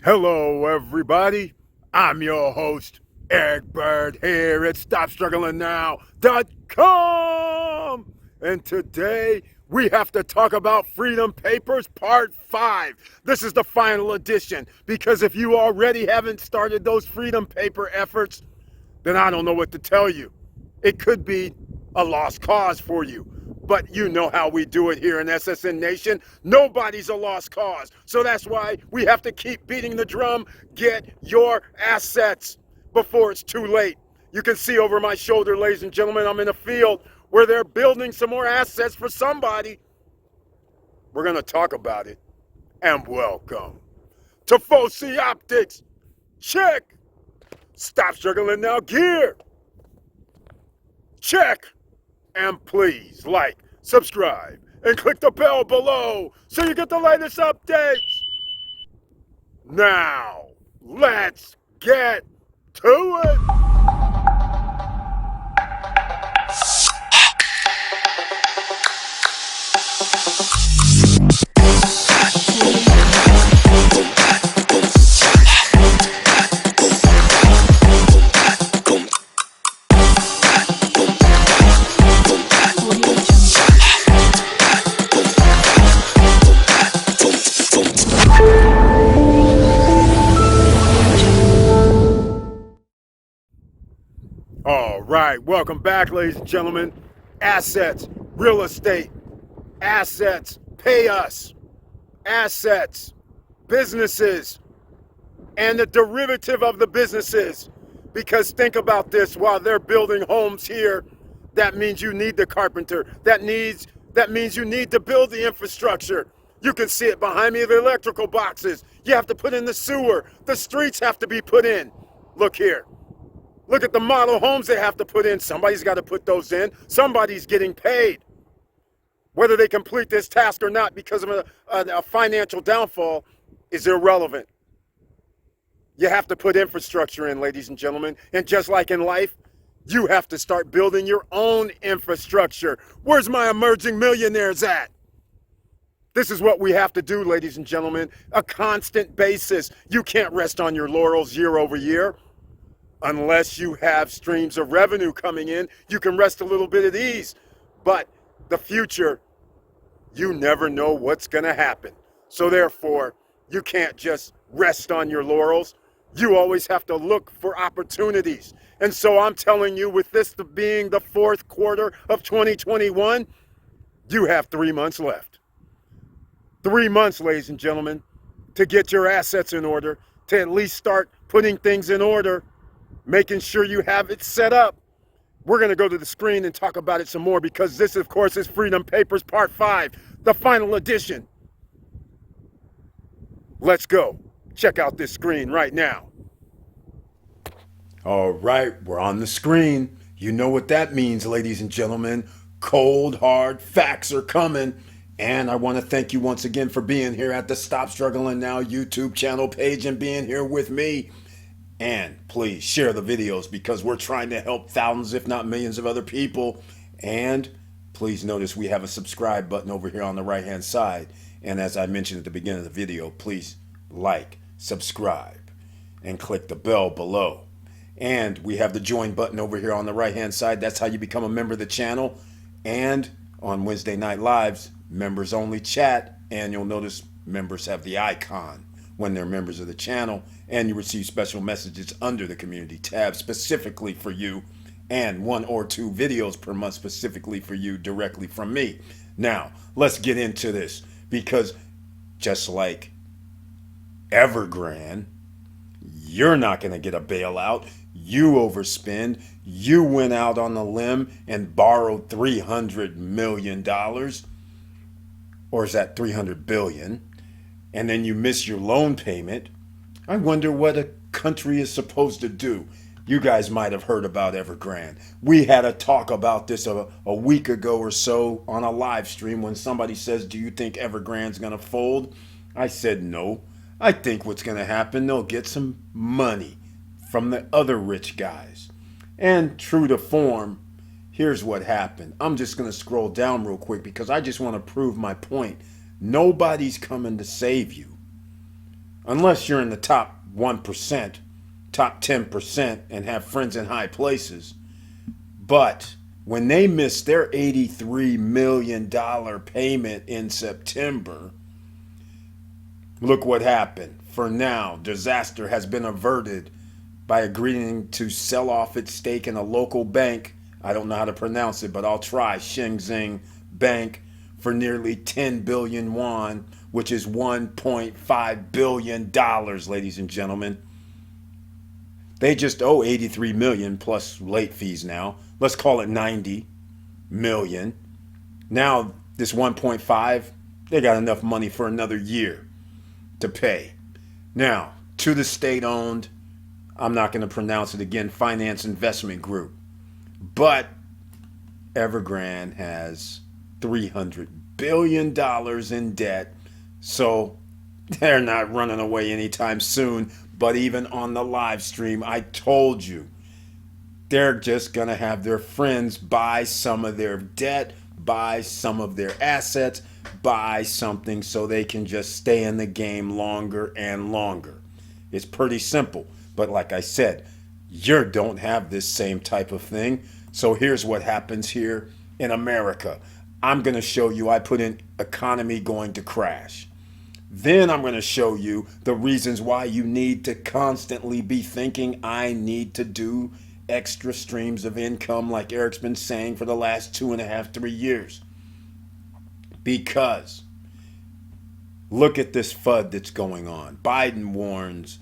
Hello, everybody. I'm your host, Eric Bird, here at StopStrugglingNow.com. And today we have to talk about Freedom Papers Part 5. This is the final edition because if you already haven't started those Freedom Paper efforts, then I don't know what to tell you. It could be a lost cause for you. But you know how we do it here in SSN Nation. Nobody's a lost cause. So that's why we have to keep beating the drum. Get your assets before it's too late. You can see over my shoulder, ladies and gentlemen, I'm in a field where they're building some more assets for somebody. We're going to talk about it. And welcome to Foci Optics. Check. Stop struggling now gear. Check. And please like, subscribe, and click the bell below so you get the latest updates. Now, let's get to it. All right, welcome back, ladies and gentlemen. Assets, real estate, assets, pay us, assets, businesses, and the derivative of the businesses. Because think about this, while they're building homes here, that means you need the carpenter. That means you need to build the infrastructure. You can see it behind me, the electrical boxes. You have to put in the sewer. The streets have to be put in. Look here. Look at the model homes they have to put in. Somebody's got to put those in. Somebody's getting paid. Whether they complete this task or not because of a financial downfall is irrelevant. You have to put infrastructure in, ladies and gentlemen. And just like in life, you have to start building your own infrastructure. Where's my emerging millionaires at? This is what we have to do, ladies and gentlemen. A constant basis. You can't rest on your laurels year over year. Unless you have streams of revenue coming in, you can rest a little bit at ease. But the future, you never know what's going to happen. So therefore, you can't just rest on your laurels. You always have to look for opportunities. And so I'm telling you, with this being the fourth quarter of 2021, you have 3 months left. 3 months, ladies and gentlemen, to get your assets in order, to at least start putting things in order, making sure you have it set up. We're going to go to the screen and talk about it some more because this, of course, is Freedom Papers Part 5, the final edition. Let's go. Check out this screen right now. All right, we're on the screen. You know what that means, ladies and gentlemen. Cold, hard facts are coming. And I want to thank you once again for being here at the Stop Struggling Now YouTube channel page and being here with me. And please share the videos because we're trying to help thousands, if not millions of other people. And please notice we have a subscribe button over here on the right-hand side. And as I mentioned at the beginning of the video, please like, subscribe, and click the bell below. And we have the join button over here on the right-hand side. That's how you become a member of the channel. And on Wednesday Night Lives, members only chat. And you'll notice members have the icon when they're members of the channel, and you receive special messages under the community tab specifically for you, and 1 or 2 videos per month specifically for you directly from me. Now, let's get into this because just like Evergrand, you're not going to get a bailout. You overspend. You went out on a limb and borrowed $300 million, or is that $300 billion? And then you miss your loan payment. I wonder what a country is supposed to do. You guys might have heard about Evergrand. We had a talk about this a week ago or so on a live stream when somebody says, do you think Evergrand's going to fold? I said no. I think what's going to happen, they'll get some money from the other rich guys. And true to form, here's what happened. I'm just going to scroll down real quick because I just want to prove my point. Nobody's coming to save you. unless you're in the top 1%, top 10%, and have friends in high places. But when they missed their $83 million payment in September, look what happened. For now, disaster has been averted by agreeing to sell off its stake in a local bank. I don't know how to pronounce it, but I'll try. Shenzhen Bank for nearly 10 billion won, which is $1.5 billion, ladies and gentlemen. They just owe 83 million plus late fees now. Let's call it 90 million. Now this 1.5, they got enough money for another year to pay. Now, to the state-owned, I'm not going to pronounce it again, Finance Investment Group. But Evergrand has $300 billion in debt, so they're not running away anytime soon. But even on the live stream, I told you, they're just going to have their friends buy some of their debt, buy some of their assets, buy something so they can just stay in the game longer and longer. It's pretty simple. But like I said, you don't have this same type of thing. So here's what happens here in America. I'm going to show you, I put in economy going to crash. Then I'm going to show you the reasons why you need to constantly be thinking, I need to do extra streams of income, like Eric's been saying for the last 2.5, 3 years. Because look at this FUD that's going on. Biden warns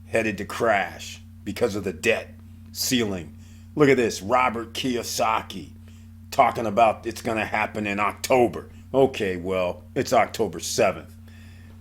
headed to crash because of the debt ceiling. Look at this. Robert Kiyosaki talking about it's going to happen in October. Okay, well, it's October 7th.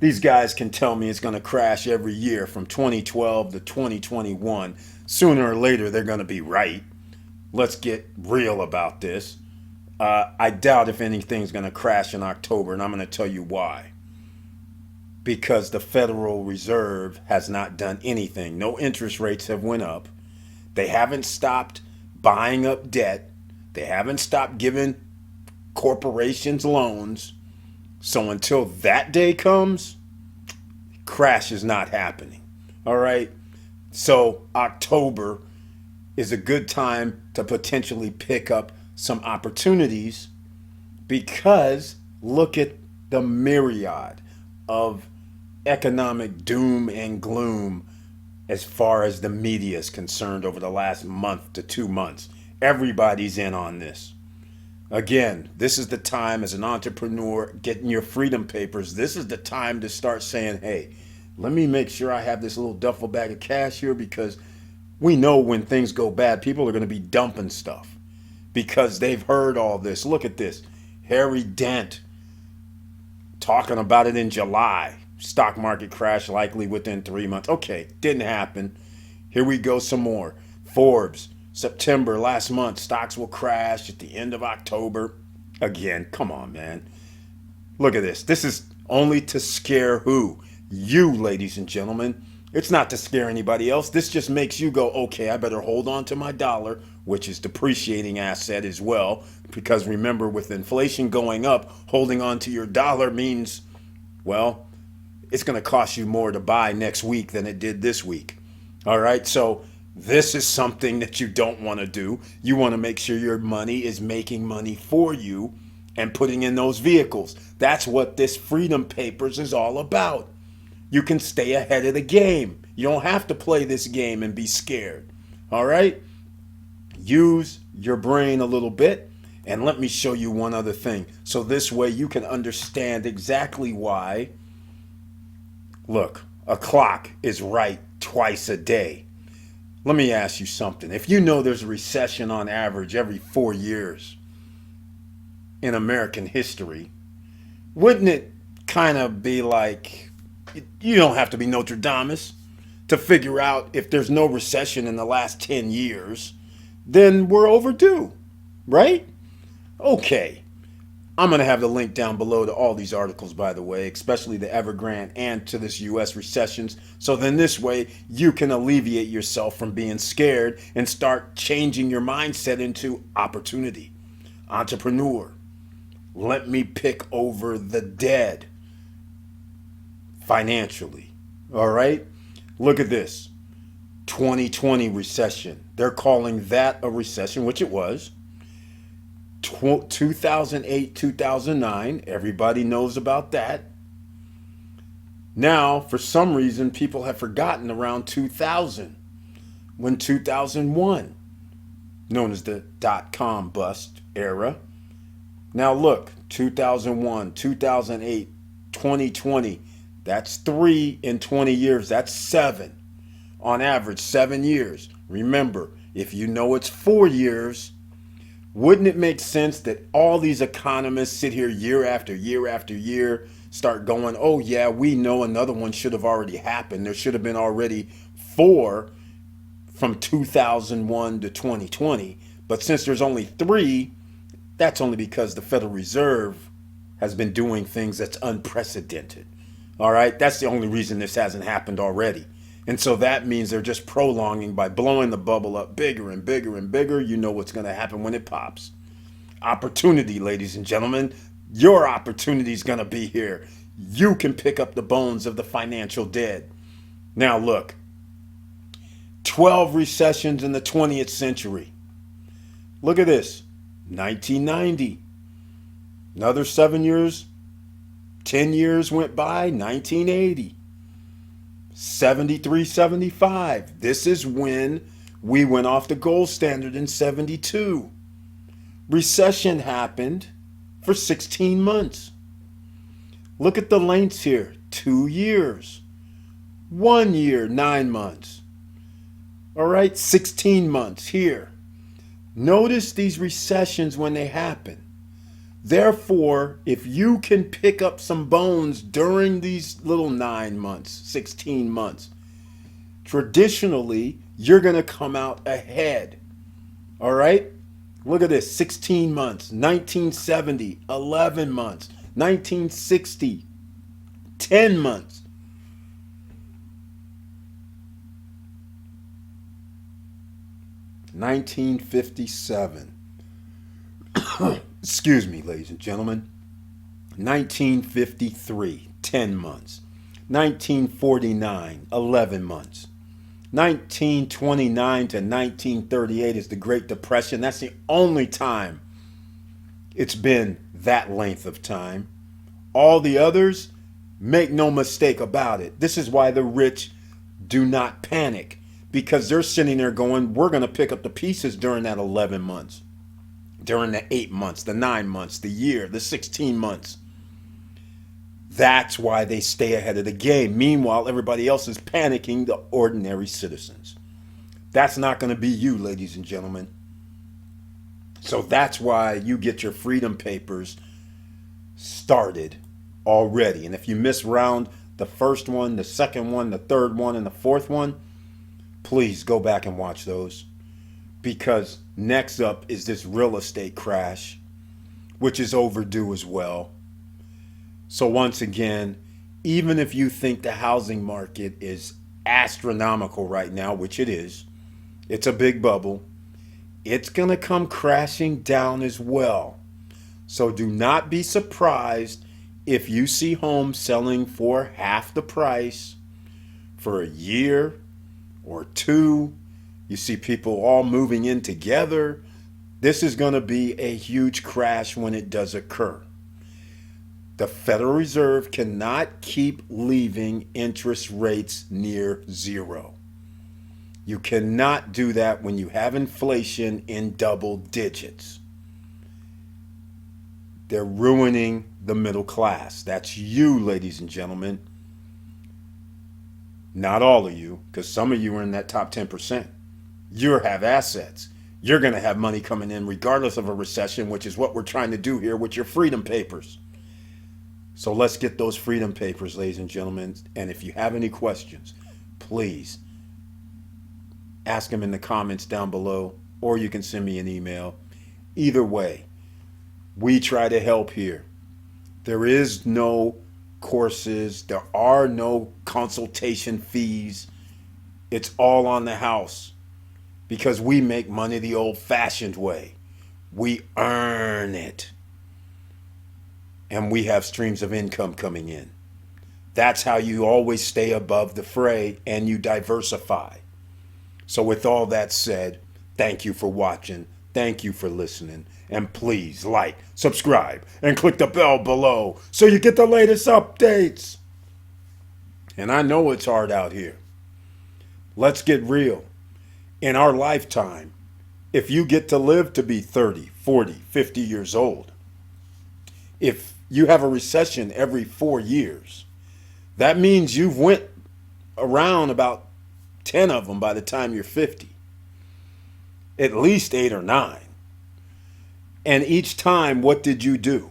These guys can tell me it's going to crash every year from 2012 to 2021. Sooner or later, they're going to be right. Let's get real about this. I doubt if anything's going to crash in October, and I'm going to tell you why. Because the Federal Reserve has not done anything. No interest rates have went up. They haven't stopped buying up debt. They haven't stopped giving corporations loans. So until that day comes, crash is not happening. All right? So October is a good time to potentially pick up some opportunities, because look at the myriad of economic doom and gloom as far as the media is concerned over the last month to 2 months. Everybody's in on this. Again, this is the time as an entrepreneur getting your freedom papers. This is the time to start saying, hey, let me make sure I have this little duffel bag of cash here, because we know when things go bad, people are going to be dumping stuff because they've heard all this. Look at this. Harry Dent talking about it in July. Stock market crash likely within 3 months. Okay, didn't happen. Here we go some more. Forbes, September last month, stocks will crash at the end of October. Again, come on, man. Look at this. This is only to scare who? You, ladies and gentlemen. It's not to scare anybody else. This just makes you go, okay, I better hold on to my dollar, which is depreciating asset as well. Because remember, with inflation going up, holding on to your dollar means, well, it's going to cost you more to buy next week than it did this week. All right, so this is something that you don't want to do. You want to make sure your money is making money for you and putting in those vehicles. That's what this Freedom Papers is all about. You can stay ahead of the game. You don't have to play this game and be scared. All right? Use your brain a little bit, and let me show you one other thing. So this way you can understand exactly why. Look, a clock is right twice a day. Let me ask you something. If you know there's a recession on average every 4 years in American history, wouldn't it kind of be like, you don't have to be Nostradamus to figure out if there's no recession in the last 10 years, then we're overdue, right? Okay. I'm going to have the link down below to all these articles, by the way, especially the Evergrand and to this U.S. Recessions. So then this way you can alleviate yourself from being scared and start changing your mindset into opportunity. Entrepreneur. Let me pick over the dead financially. All right. Look at this 2020 recession. They're calling that a recession, which it was. 2008, 2009. Everybody knows about that. Now, for some reason, people have forgotten around 2000 when 2001, known as the dot-com bust era. Now look, 2001, 2008, 2020. That's 3 in 20 years. That's 7. On average, 7 years. Remember, if you know it's 4 years, wouldn't it make sense that all these economists sit here year after year after year, start going, oh yeah, we know another one should have already happened. There should have been already 4 from 2001 to 2020. But since there's only 3, that's only because the Federal Reserve has been doing things that's unprecedented. All right, that's the only reason this hasn't happened already. And so that means they're just prolonging by blowing the bubble up bigger and bigger and bigger. You know what's going to happen when it pops. Opportunity, ladies and gentlemen. Your opportunity is going to be here. You can pick up the bones of the financial dead. Now look, 12 recessions in the 20th century. Look at this. 1990. Another 7 years. 10 years went by. 1980. 73, 75. This is when we went off the gold standard in 72. Recession happened for 16 months. Look at the lengths here. 2 years. 1 year, 9 months. All right, 16 months here. Notice these recessions when they happen. Therefore, if you can pick up some bones during these little 9 months, 16 months, traditionally, you're going to come out ahead. All right? Look at this, 16 months, 1970, 11 months, 1960, 10 months. (1957) excuse me, ladies and gentlemen. 1953, 10 months. 1949, 11 months. 1929 to 1938 is the Great Depression. That's the only time it's been that length of time. All the others, make no mistake about it. This is why the rich do not panic, because they're sitting there going, we're going to pick up the pieces during that 11 months, during the 8 months, the 9 months, the year, the 16 months. That's why they stay ahead of the game. Meanwhile, everybody else is panicking, the ordinary citizens. That's not going to be you, ladies and gentlemen. So that's why you get your freedom papers started already. And if you miss round the first one, the second one, the third one, and the fourth one, please go back and watch those. Because next up is this real estate crash, which is overdue as well. So once again, even if you think the housing market is astronomical right now, which it is, it's a big bubble, it's going to come crashing down as well. So do not be surprised if you see homes selling for half the price for a year or 2. You see people all moving in together. This is going to be a huge crash when it does occur. The Federal Reserve cannot keep leaving interest rates near zero. You cannot do that when you have inflation in double digits. They're ruining the middle class. That's you, ladies and gentlemen. Not all of you, because some of you are in that top 10%. You have assets. You're going to have money coming in regardless of a recession, which is what we're trying to do here with your freedom papers. So let's get those freedom papers, ladies and gentlemen. And if you have any questions, please ask them in the comments down below, or you can send me an email. Either way, we try to help here. There is no courses. There are no consultation fees. It's all on the house because we make money the old-fashioned way. We earn it. And we have streams of income coming in. That's how you always stay above the fray and you diversify. So, with all that said, thank you for watching. Thank you for listening. And please like, subscribe, and click the bell below so you get the latest updates. And I know it's hard out here. Let's get real. In our lifetime, if you get to live to be 30, 40, 50 years old, if you have a recession every 4 years, that means you've went around about 10 of them by the time you're 50. At least 8 or 9. And each time, what did you do?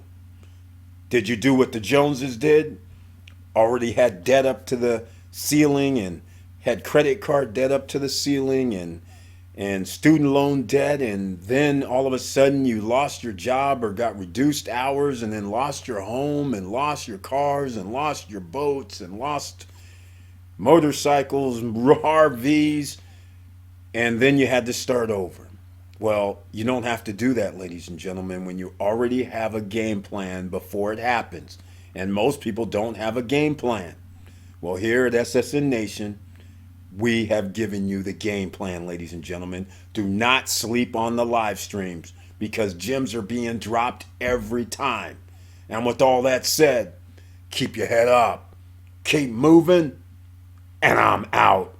Did you do what the Joneses did? Already had debt up to the ceiling and had credit card debt up to the ceiling and student loan debt, and then all of a sudden you lost your job or got reduced hours and then lost your home and lost your cars and lost your boats and lost motorcycles, RVs, and then you had to start over. Well, you don't have to do that, ladies and gentlemen, when you already have a game plan before it happens. And most people don't have a game plan. Well, here at SSN Nation, we have given you the game plan, ladies and gentlemen. Do not sleep on the live streams because gems are being dropped every time. And with all that said, keep your head up, keep moving, and I'm out.